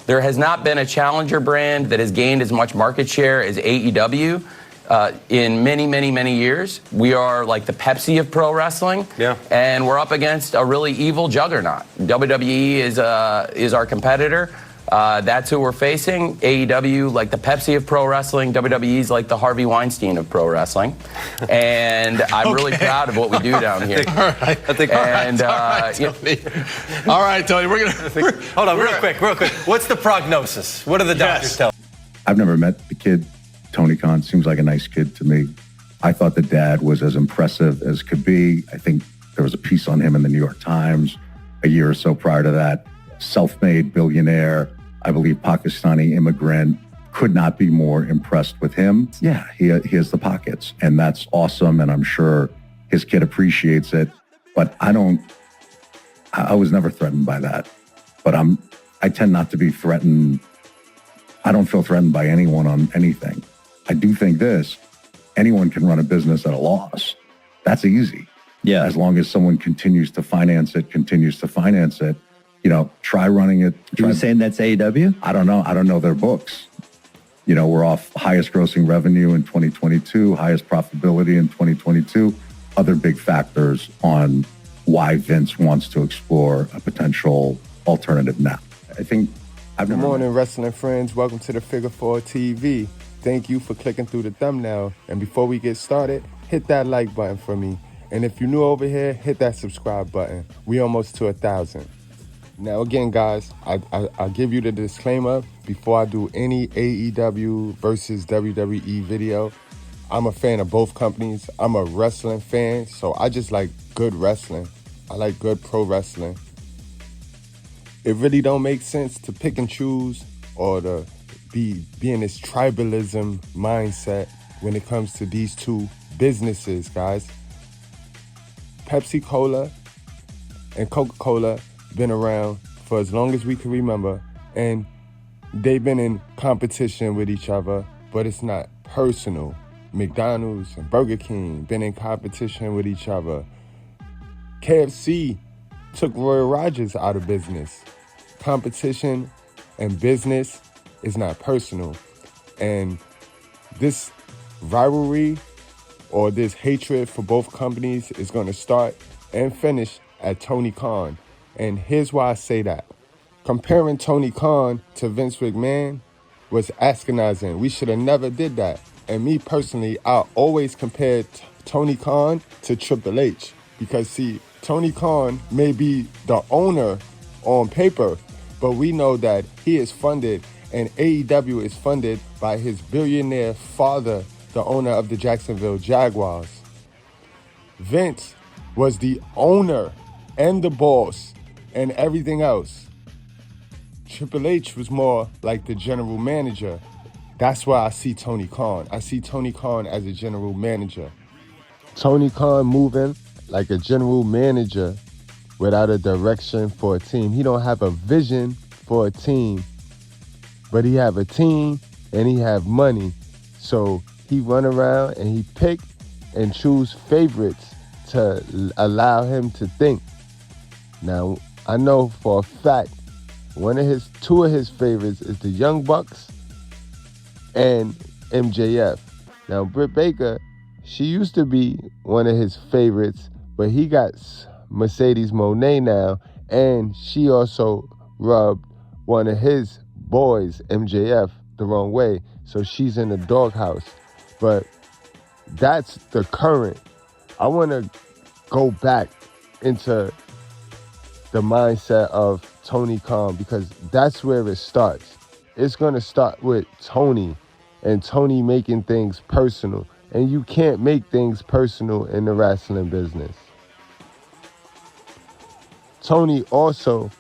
There has not been a challenger brand that has gained as much market share as AEW in many, many, many years. We are like the Pepsi of pro wrestling, and we're up against a really evil juggernaut. WWE is our competitor. That's who we're facing. AEW, like the Pepsi of pro wrestling. WWE's like the Harvey Weinstein of pro wrestling. And I'm really proud of what we do down here. All right, Tony, we're going to... Hold on, real quick. What's the prognosis? What do the doctors tell? I've never met the kid. Tony Khan seems like a nice kid to me. I thought the dad was as impressive as could be. I think there was a piece on him in the New York Times a year or so prior to that. Self-made billionaire, I believe Pakistani immigrant. Could not be more impressed with him. Yeah, he has the pockets, and that's awesome, and I'm sure his kid appreciates it. But I was never threatened by that. But I tend not to be threatened. I don't feel threatened by anyone on anything. I do think anyone can run a business at a loss. That's easy. Yeah. As long as someone continues to finance it, try running it. Are you saying that's AEW? I don't know. I don't know their books. We're off highest grossing revenue in 2022, highest profitability in 2022. Other big factors on why Vince wants to explore a potential alternative now. I think Good morning, wrestling friends. Welcome to the Figure 4 TV. Thank you for clicking through the thumbnail. And before we get started, hit that like button for me. And if you're new over here, hit that subscribe button. We almost to 1,000. Now, again, guys, I'll give you the disclaimer before I do any AEW versus WWE video. I'm a fan of both companies. I'm a wrestling fan, so I just like good wrestling. I like good pro wrestling. It really don't make sense to pick and choose or to be in this tribalism mindset when it comes to these two businesses, guys. Pepsi-Cola and Coca-Cola been around for as long as we can remember, and they've been in competition with each other, but it's not personal. McDonald's and Burger King been in competition with each other. KFC took Roy Rogers out of business. Competition and business is not personal. And this rivalry or this hatred for both companies is going to start and finish at Tony Khan. And here's why I say that. Comparing Tony Khan to Vince McMahon was agonizing. We should have never did that. And me personally, I always compared Tony Khan to Triple H. Because see, Tony Khan may be the owner on paper, but we know that he is funded, and AEW is funded by his billionaire father, the owner of the Jacksonville Jaguars. Vince was the owner and the boss and everything else. Triple H was more like the general manager. That's why I see Tony Khan. I see Tony Khan as a general manager. Tony Khan moving like a general manager without a direction for a team. He don't have a vision for a team, but he have a team and he have money. So he run around and he pick and choose favorites to allow him to think. Now, I know for a fact, two of his favorites is the Young Bucks and MJF. Now, Britt Baker, she used to be one of his favorites, but he got Mercedes Moné now, and she also rubbed one of his boys, MJF, the wrong way, so she's in the doghouse. But that's the current. I want to go back into the mindset of Tony Khan because that's where it starts. It's going to start with Tony and Tony making things personal. And you can't make things personal in the wrestling business. Tony also,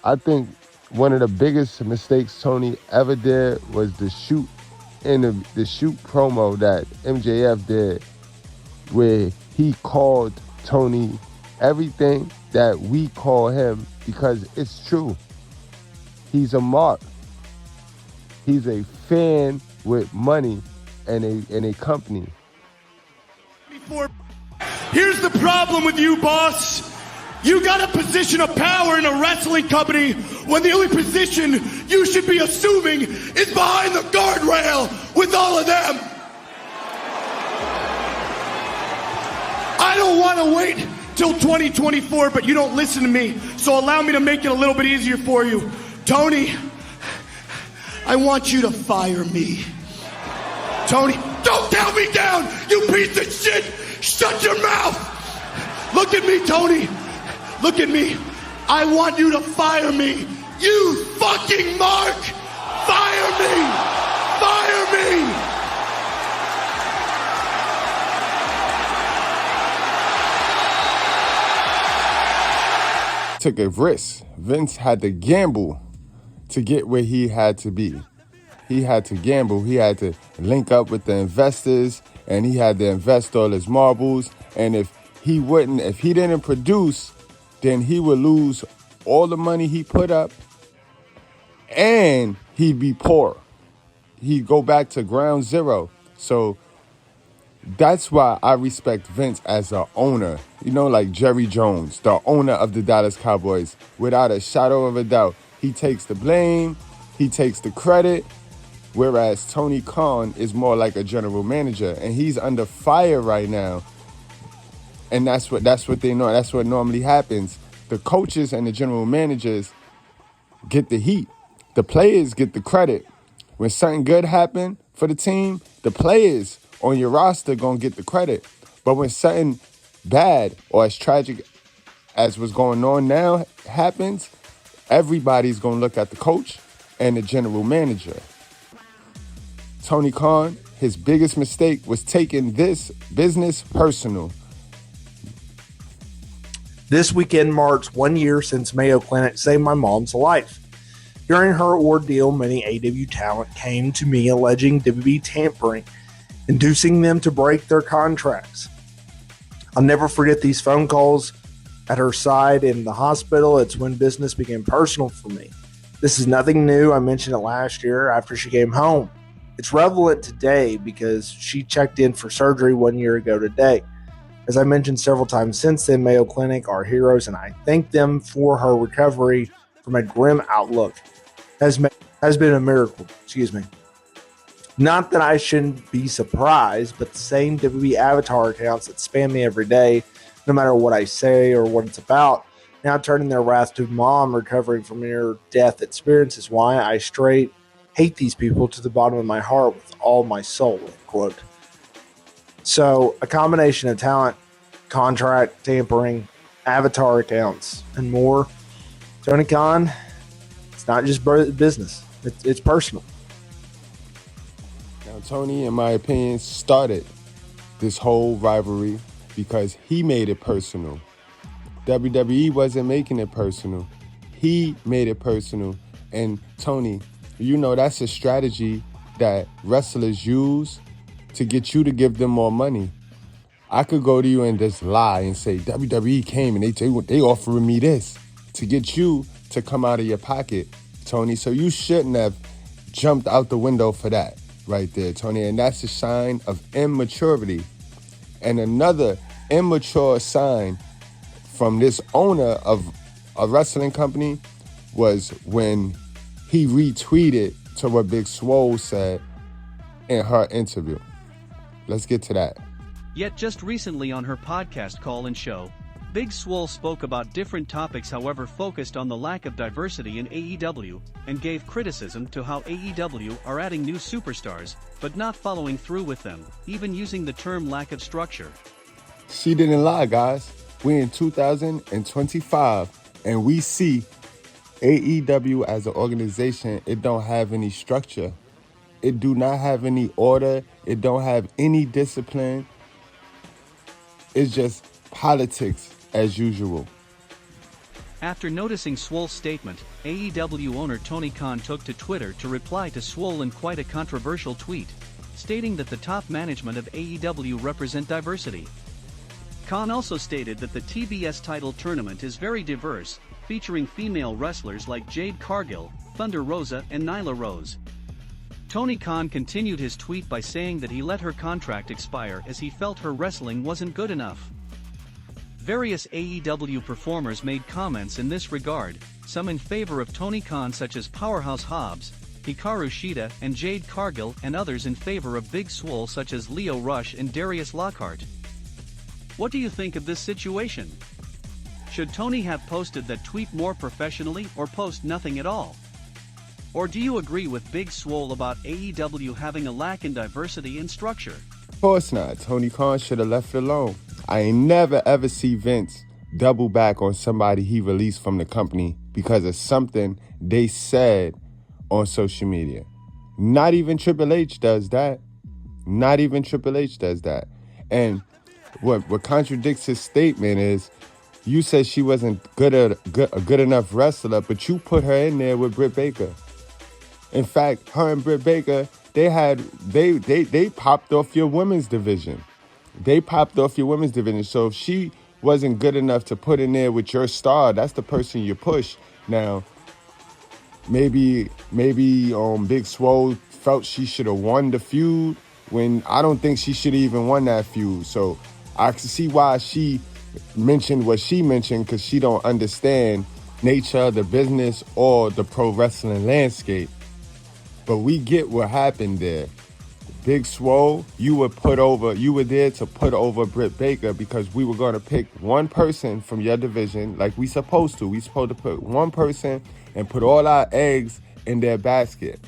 I think one of the biggest mistakes Tony ever did was the shoot promo that MJF did, where he called Tony everything that we call him because it's true. He's a mark. He's a fan with money and a company. Here's the problem with you, boss. You got a position of power in a wrestling company when the only position you should be assuming is behind the guardrail with all of them. I don't want to wait till 2024, but you don't listen to me, so allow me to make it a little bit easier for you. Tony, I want you to fire me. Tony, don't count me down, you piece of shit! Shut your mouth! Look at me, Tony. Look at me. I want you to fire me. You fucking mark! Fire me! Fire me! Took a risk. Vince had to gamble to get where he had to be. He had to gamble. He had to link up with the investors, and he had to invest all his marbles. And if he didn't produce, then he would lose all the money he put up, and he'd be poor. He'd go back to ground zero. So that's why I respect Vince as an owner. You know, like Jerry Jones, the owner of the Dallas Cowboys. Without a shadow of a doubt, he takes the blame, he takes the credit, whereas Tony Khan is more like a general manager, and he's under fire right now. And that's what they know. That's what normally happens. The coaches and the general managers get the heat. The players get the credit. When something good happen for the team, the players on your roster gonna get the credit. But when something bad or as tragic as what's going on now happens, everybody's gonna look at the coach and the general manager. Tony Khan, his biggest mistake was taking this business personal. This weekend marks 1 year since Mayo Clinic saved my mom's life. During her ordeal, many AEW talent came to me alleging WWE tampering, inducing them to break their contracts. I'll never forget these phone calls at her side in the hospital. It's when business became personal for me. This is nothing new. I mentioned it last year after she came home. It's relevant today because she checked in for surgery 1 year ago today. As I mentioned several times since then, Mayo Clinic are heroes, and I thank them for her recovery from a grim outlook. Has been a miracle. Not that I shouldn't be surprised, but the same WWE avatar accounts that spam me every day, no matter what I say or what it's about, now turning their wrath to mom recovering from near-death experience is why I straight hate these people to the bottom of my heart with all my soul, end quote. So a combination of talent, contract tampering, avatar accounts, and more. Tony Khan, it's not just business. It's personal. Now, Tony, in my opinion, started this whole rivalry because he made it personal. WWE wasn't making it personal. He made it personal. And Tony, you know that's a strategy that wrestlers use to get you to give them more money. I could go to you and just lie and say, WWE came and they offering me this to get you to come out of your pocket, Tony. So you shouldn't have jumped out the window for that right there, Tony. And that's a sign of immaturity. And another immature sign from this owner of a wrestling company was when he retweeted to what Big Swole said in her interview. Let's get to that. Yet just recently on her podcast call-in show, Big Swole spoke about different topics, however focused on the lack of diversity in AEW, and gave criticism to how AEW are adding new superstars, but not following through with them, even using the term lack of structure. She didn't lie, guys. We're in 2025, and we see AEW as an organization, it don't have any structure. It do not have any order. It don't have any discipline. It's just politics as usual. After noticing Swole's statement, AEW owner Tony Khan took to Twitter to reply to Swole in quite a controversial tweet, stating that the top management of AEW represent diversity. Khan also stated that the TBS title tournament is very diverse, featuring female wrestlers like Jade Cargill, Thunder Rosa, and Nyla Rose. Tony Khan continued his tweet by saying that he let her contract expire as he felt her wrestling wasn't good enough. Various AEW performers made comments in this regard, some in favor of Tony Khan such as Powerhouse Hobbs, Hikaru Shida and Jade Cargill, and others in favor of Big Swole such as Leo Rush and Darius Lockhart. What do you think of this situation? Should Tony have posted that tweet more professionally or post nothing at all? Or do you agree with Big Swole about AEW having a lack in diversity and structure? Of course not. Tony Khan should have left it alone. I ain't never ever see Vince double back on somebody he released from the company because of something they said on social media. Not even Triple H does that. Not even Triple H does that. And what contradicts his statement is, you said she wasn't a good enough wrestler, but you put her in there with Britt Baker. In fact, her and Britt Baker, they popped off your women's division. They popped off your women's division. So if she wasn't good enough to put in there with your star, that's the person you push. Now, maybe Big Swole felt she should have won the feud when I don't think she should have even won that feud. So I can see why she mentioned what she mentioned, because she don't understand nature of the business or the pro wrestling landscape. But we get what happened there. Big Swole, you were there to put over Britt Baker because we were going to pick one person from your division like we supposed to. We supposed to put one person and put all our eggs in their basket.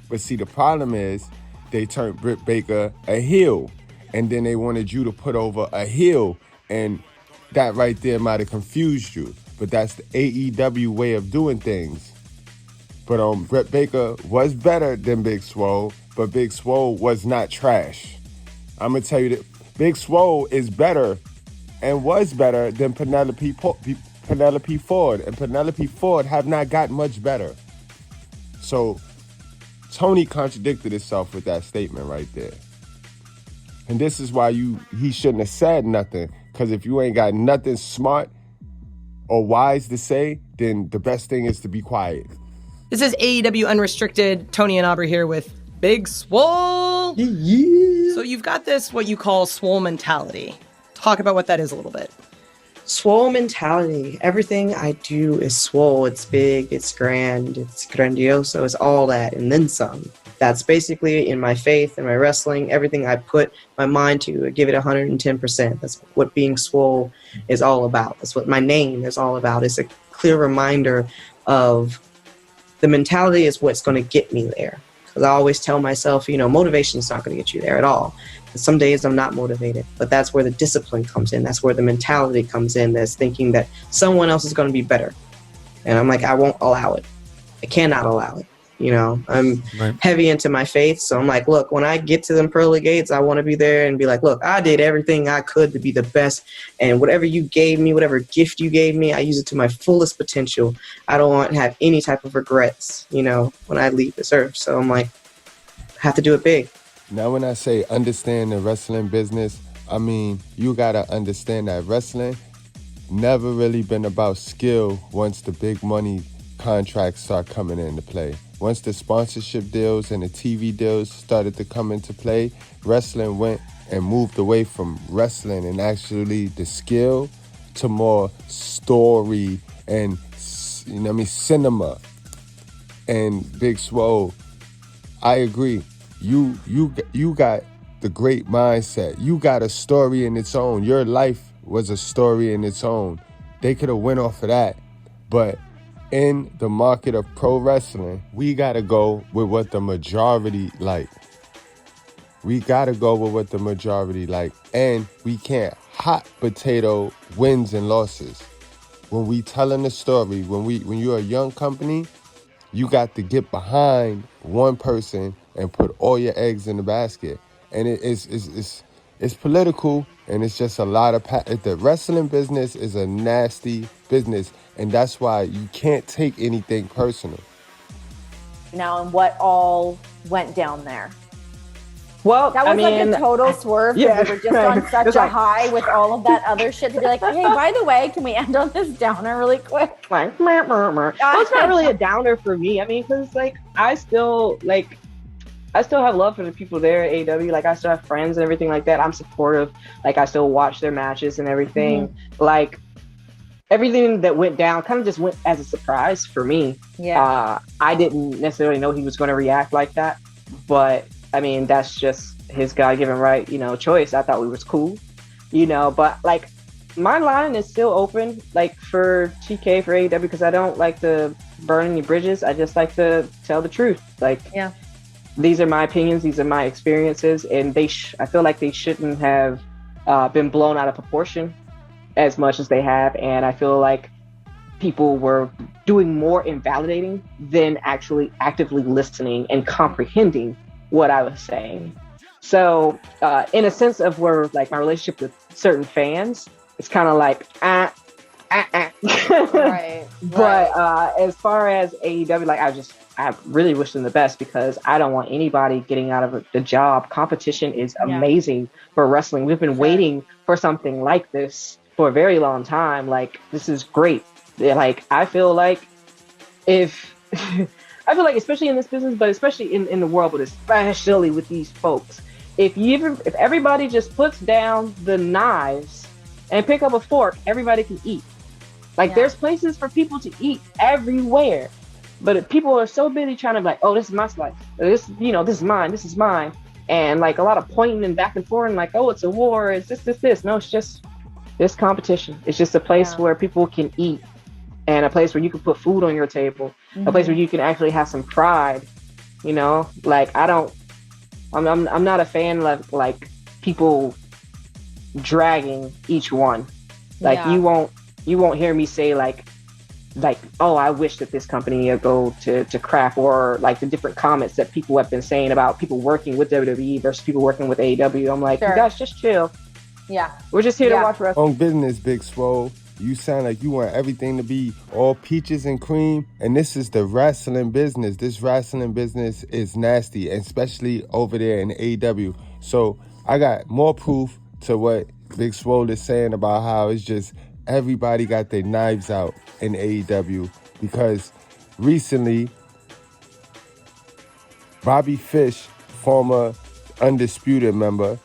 But see, the problem is they turned Britt Baker a heel, and then they wanted you to put over a heel, and that right there might have confused you. But that's the AEW way of doing things. But Britt Baker was better than Big Swole, but Big Swole was not trash. I'm going to tell you that Big Swole is better and was better than Penelope Ford. And Penelope Ford have not gotten much better. So Tony contradicted himself with that statement right there. And this is why he shouldn't have said nothing. Because if you ain't got nothing smart or wise to say, then the best thing is to be quiet. This is AEW Unrestricted. Tony and Aubrey here with Big Swole. Yeah. So you've got this, what you call swole mentality. Talk about what that is a little bit. Swole mentality. Everything I do is swole. It's big, it's grand, it's grandioso, it's all that, and then some. That's basically in my faith, in my wrestling, everything I put my mind to, I give it 110%. That's what being swole is all about. That's what my name is all about. It's a clear reminder of the mentality is what's going to get me there. Because I always tell myself, motivation is not going to get you there at all. And some days I'm not motivated, but that's where the discipline comes in. That's where the mentality comes in. That's thinking that someone else is going to be better. And I'm like, I won't allow it. I cannot allow it. I'm heavy into my faith. So I'm like, look, when I get to them pearly gates, I want to be there and be like, look, I did everything I could to be the best. And whatever you gave me, whatever gift you gave me, I use it to my fullest potential. I don't want to have any type of regrets, when I leave this earth. So I'm like, I have to do it big. Now, when I say understand the wrestling business, I mean, you got to understand that wrestling never really been about skill once the big money contracts start coming into play. Once the sponsorship deals and the TV deals started to come into play, wrestling went and moved away from wrestling and actually the skill to more story and, cinema. And Big Swole, I agree. You got the great mindset. You got a story in its own. Your life was a story in its own. They could have went off of that, but in the market of pro wrestling, we got to go with what the majority like. We got to go with what the majority like. And we can't hot potato wins and losses. When we telling the story, when you're a young company, you got to get behind one person and put all your eggs in the basket. And it's political, and it's just a lot of... The wrestling business is a nasty business, and that's why you can't take anything personal. Now, and what all went down there? Well, that was like a total swerve. Yeah, we were just on such a high with all of that other shit to be like, hey, by the way, can we end on this downer really quick? Like, well, it's not really a downer for me. I mean, because I still I still have love for the people there at AEW. Like I still have friends and everything like that. I'm supportive. Like I still watch their matches and everything. Like everything that went down kind of just went as a surprise for me. Yeah. I didn't necessarily know he was going to react like that, but I mean, that's just his God-given right, choice. I thought we was cool, but like my line is still open, like for TK, for AEW, because I don't like to burn any bridges. I just like to tell the truth. Like, these are my opinions. These are my experiences. And I feel like they shouldn't have been blown out of proportion as much as they have. And I feel like people were doing more invalidating than actually actively listening and comprehending what I was saying. So in a sense of where like my relationship with certain fans, it's kind of like, Right. But as far as AEW, like I really wish them the best because I don't want anybody getting out of the job. Competition is amazing for wrestling. We've been waiting for something like this for a very long time. Like, this is great. Like, I feel like especially in this business, but especially in the world, but especially with these folks, if everybody just puts down the knives and pick up a fork, everybody can eat. Like, there's places for people to eat everywhere. But if people are so busy trying to be like, oh, this is my slice. This is mine. And like a lot of pointing and back and forth and like, oh, it's a war. It's this. No, it's just this competition. It's just a place where people can eat and a place where you can put food on your table, a place where you can actually have some pride, like I'm not a fan of like people dragging each one. Like you won't hear me say like, oh, I wish that this company would go to crap, or like the different comments that people have been saying about people working with WWE versus people working with AEW. I'm like, you guys just chill. Yeah. We're just here to watch wrestling. On business, Big Swole. You sound like you want everything to be all peaches and cream, and this is the wrestling business. This wrestling business is nasty, especially over there in AEW. So I got more proof to what Big Swole is saying about how it's just everybody got their knives out in AEW, because recently Bobby Fish, former Undisputed member,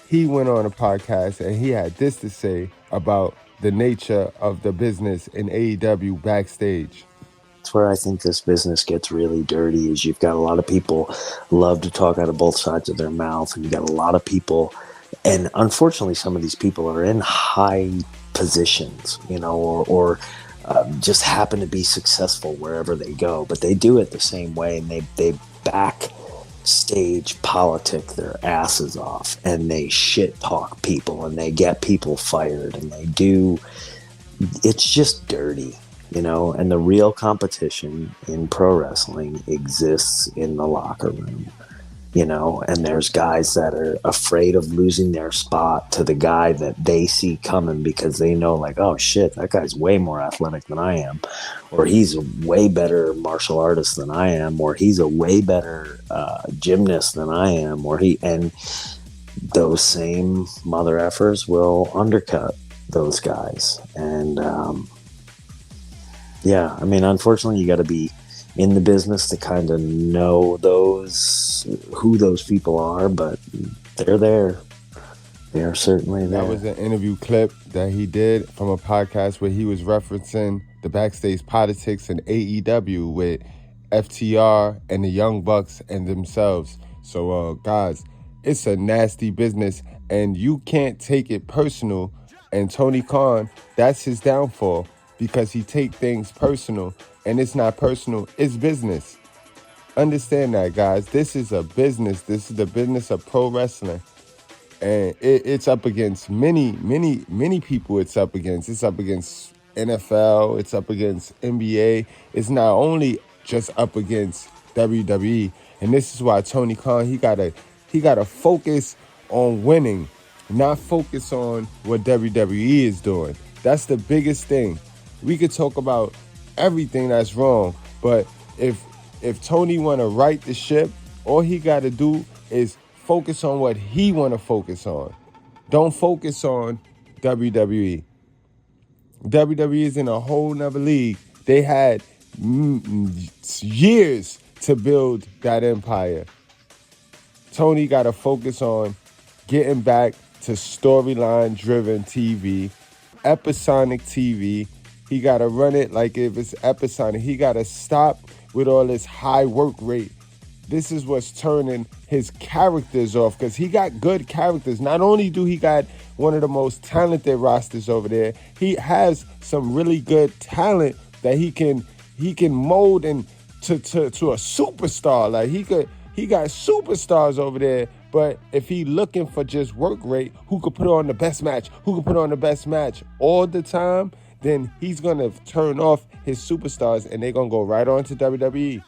he went on a podcast and he had this to say about the nature of the business in AEW backstage. That's where I think this business gets really dirty, is you've got a lot of people love to talk out of both sides of their mouth, and you got a lot of people, and unfortunately some of these people are in high positions, or just happen to be successful wherever they go, but they do it the same way, and they backstage politic their asses off, and they shit talk people, and they get people fired, and it's just dirty, and the real competition in pro wrestling exists in the locker room, and there's guys that are afraid of losing their spot to the guy that they see coming, because they know, like, oh shit, that guy's way more athletic than I am, or he's a way better martial artist than I am, or he's a way better gymnast than I am, and those same mother effers will undercut those guys. And unfortunately, you got to be in the business to kind of know who those people are, but they're there. They are certainly there. That was an interview clip that he did from a podcast where he was referencing the backstage politics in AEW with FTR and the Young Bucks and themselves. So, guys, it's a nasty business, and you can't take it personal. And Tony Khan, that's his downfall, because he take things personal, and it's not personal, it's business. Understand that, guys. This is a business. This is the business of pro wrestling. And it's up against many people. It's up against NFL. It's up against NBA. It's not only just up against WWE. And this is why Tony Khan, he gotta focus on winning, not focus on what WWE is doing. That's the biggest thing. We could talk about everything that's wrong, but if Tony want to right the ship, all he got to do is focus on what he want to focus on. Don't focus on WWE. WWE is in a whole nother league. They had years to build that empire. Tony got to focus on getting back to storyline-driven TV, episodic TV. He got to run it like if it's episodic. He got to stop with all this high work rate. This is what's turning his characters off, because he got good characters. Not only do he got one of the most talented rosters over there, he has some really good talent that he can mold into a superstar. Like he got superstars over there. But if he looking for just work rate, who could put on the best match, all the time, then he's gonna turn off his superstars and they're gonna go right on to WWE.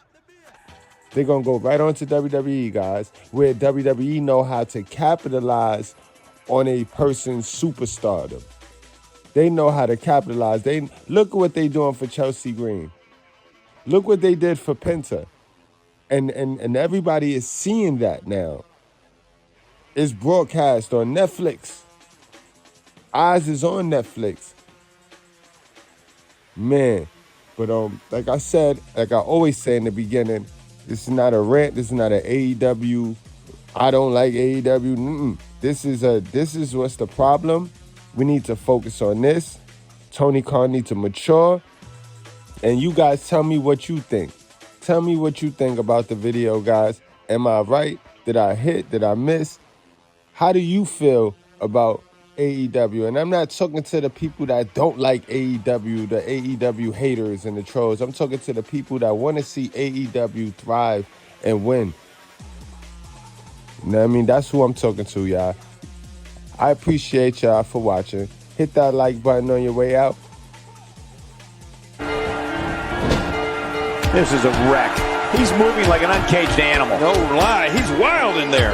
They're gonna go right on to WWE, guys, where WWE know how to capitalize on a person's superstardom. They know how to capitalize. They look at what they doing for Chelsea Green. Look what they did for Penta. And everybody is seeing that now. It's broadcast on Netflix. Oz is on Netflix. Man, but like I said, like I always say in the beginning, this is not a rant. This is not an AEW. I don't like AEW. This is what's the problem. We need to focus on this. Tony Khan needs to mature. And you guys tell me what you think. Tell me what you think about the video, guys. Am I right? Did I hit? Did I miss? How do you feel about AEW? And I'm not talking to the people that don't like AEW, the AEW haters and the trolls. I'm talking to the people that want to see AEW thrive and win. You know what I mean? That's who I'm talking to, y'all. I appreciate y'all for watching. Hit that like button on your way out. This is a wreck. He's moving like an uncaged animal. No lie, he's wild in there.